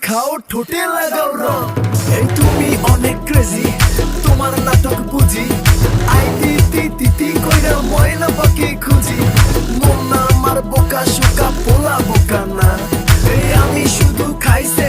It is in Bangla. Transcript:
খাও ঠোঁটে লাগাও রং। এই তুমি অনেক ক্রেজি, তোমার নাটক বুঝি। আই তিতি তিতি কইরা ময়না পাখি খুঁজি। মন না আমার বোকা শোকা পোলা বোকা না। এই আমি শুধু খাইছে